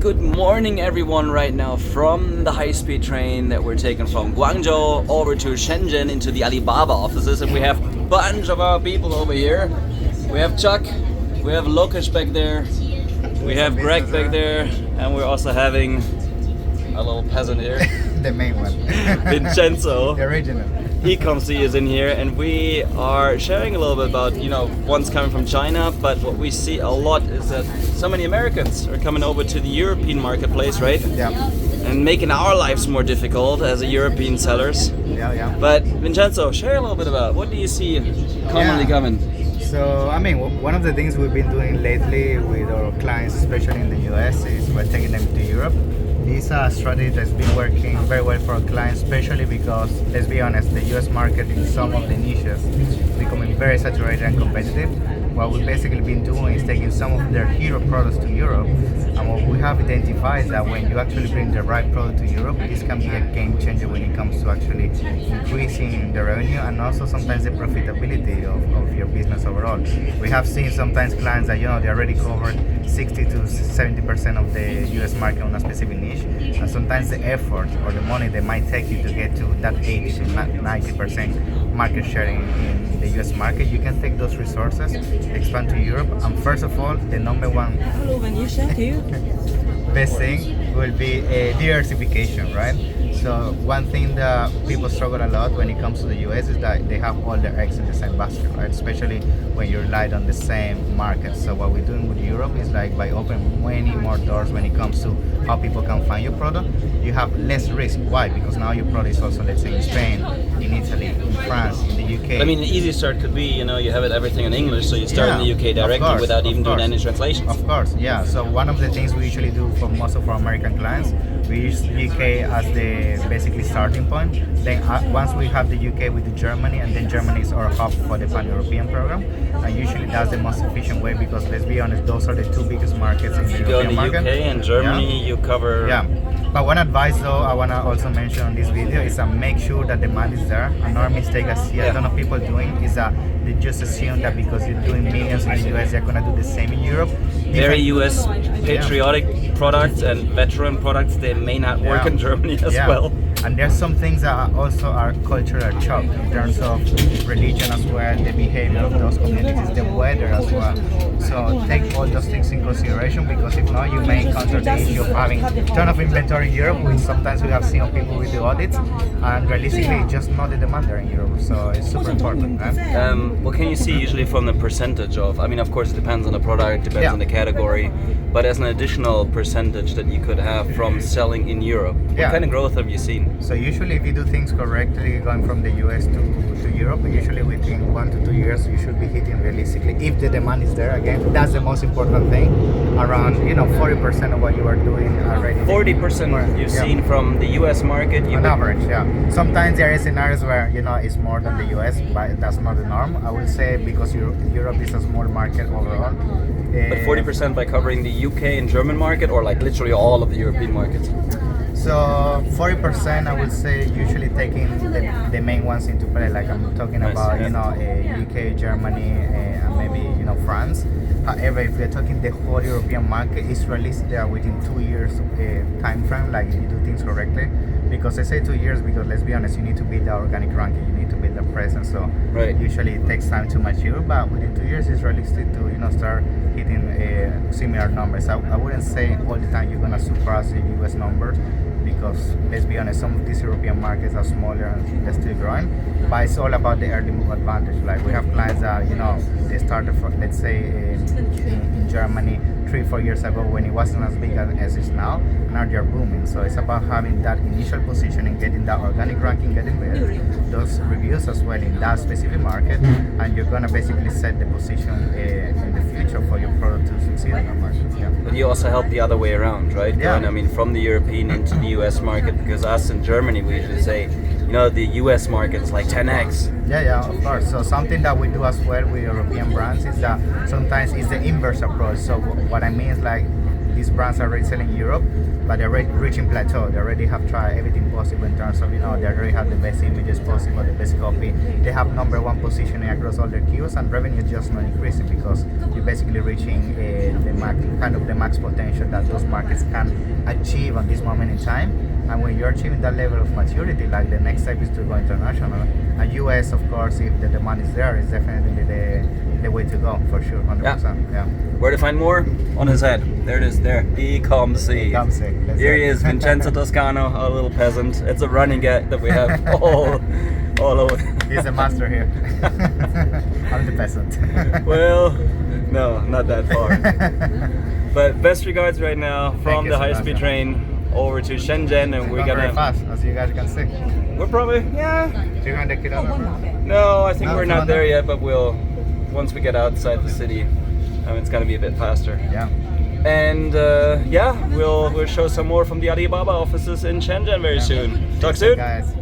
good morning everyone right now from the high-speed train that we're taking from Guangzhou over to Shenzhen into the Alibaba offices, and we have a bunch of our people over here. We have Chuck, we have Lokesh back there, we have Greg back there, and we're also having a little peasant here. The main one. Vincenzo. The original. E-com-C is in here, and we are sharing a little bit about, one's coming from China, but what we see a lot is that so many Americans are coming over to the European marketplace, right? Yeah. And making our lives more difficult as a European sellers. Yeah. But Vincenzo, share a little bit about what do you see commonly coming? So, one of the things we've been doing lately with our clients, especially in the US, is we're taking them to Europe. This is a strategy that's been working very well for our clients, especially because, let's be honest, the US market in some of the niches is becoming very saturated and competitive. What we've basically been doing is taking some of their hero products to Europe, and what we have identified is that when you actually bring the right product to Europe, this can be a game changer when it comes to actually increasing the revenue and also sometimes the profitability of your business overall. We have seen sometimes clients that they already covered 60 to 70% of the US market on a specific niche, and sometimes the effort or the money they might take you to get to that 80 to 90% market share in the US market, you can take those resources, expand to Europe, and first of all, the number one best thing will be diversification, right? So one thing that people struggle a lot when it comes to the US is that they have all their eggs in the same basket, right? Especially when you're relied on the same market. So what we're doing with Europe is like by opening many more doors when it comes to how people can find your product, you have less risk. Why? Because now your product is also, let's say, in Spain, in Italy, in France, in the UK. An easy start could be, you have everything in English, so you start in the UK directly without even doing any translations. Of course, yeah. So one of the things we usually do for most of our American clients, we use UK as the basically starting point. Then once we have the UK, we do Germany, and then Germany is our hub for the pan-European program. And usually that's the most efficient way because, let's be honest, those are the two biggest markets in the European market. You go in the UK and Germany, you cover... Yeah. But one advice though I want to also mention on this video is that make sure that demand is there. Another mistake I see a ton of people doing is that they just assume that because you're doing millions in the US, you're going to do the same in Europe. Very US patriotic products and veteran products, they may not work in Germany as well. And there's some things that also are cultural shock in terms of religion as well, the behavior of those communities, the weather as well. So take all those things in consideration because if not, you may encounter the issue of having a ton of inventory in Europe, which sometimes we have seen people with the audits, and realistically just not the demand there in Europe. So it's super important. What can you see usually from the percentage of, of course it depends on the product, depends on the category, but as an additional percentage that you could have from selling in Europe, what kind of growth have you seen? So usually if you do things correctly, going from the US to Europe, usually within 1 to 2 years, you should be hitting realistically, if the demand is there again. That's the most important thing. Around 40% of what you are doing already. 40% you've seen from the US market? On average, yeah. Sometimes there are scenarios where, it's more than the US, but that's not the norm. I would say because Europe is a small market overall. But 40% by covering the UK and German market, or like literally all of the European markets? So 40% I would say usually taking the main ones into play, like I'm talking about UK, Germany, and maybe France. However, if we're talking the whole European market, it's realistic that within 2 years time frame, like if you do things correctly. Because I say 2 years because let's be honest, you need to build the organic ranking, you need to build the presence. So usually it takes time to mature, but within 2 years it's realistic to start hitting similar numbers. I wouldn't say all the time you're gonna surpass the US numbers because let's be honest, some of these European markets are smaller and they're still growing. But it's all about the early move advantage. Like we have clients that they started for, let's say in Germany 3-4 years ago when it wasn't as big as it is now. Now they're booming. So it's about having that initial position and getting that organic ranking, getting those reviews as well in that specific market, and you're gonna basically set the position in the future for your product to succeed in that market. Yeah. But you also help the other way around, right? Yeah. Going, from the European into the US market, because us in Germany we usually say, the US market is like 10x. Yeah, of course. So something that we do as well with European brands is that sometimes it's the inverse approach. So what I mean is like these brands are already selling in Europe, but they're already reaching plateau. They already have tried everything possible in terms of, they already have the best images possible, the best copy. They have #1 positioning across all their queues, and revenue is just not increasing because you're basically reaching the max potential that those markets can achieve at this moment in time. And when you're achieving that level of maturity, like the next step is to go international. And US, of course, if the demand is there, is definitely the way to go for sure, 100%. Yeah. Where to find more? On his head. There it is. There. E-com-C. Here he is, Vincenzo Toscano, our little peasant. It's a running gag that we have all over. He's the master here. I'm the peasant. Well, no, not that far. But best regards right now from the high-speed train over to Shenzhen, and we're gonna. Very fast, as you guys can see. We're probably 300 kilometers. No, I think we're not there yet, but we'll once we get outside the city, it's gonna be a bit faster. Yeah. And we'll show some more from the Alibaba offices in Shenzhen very soon. Talk soon. Guys.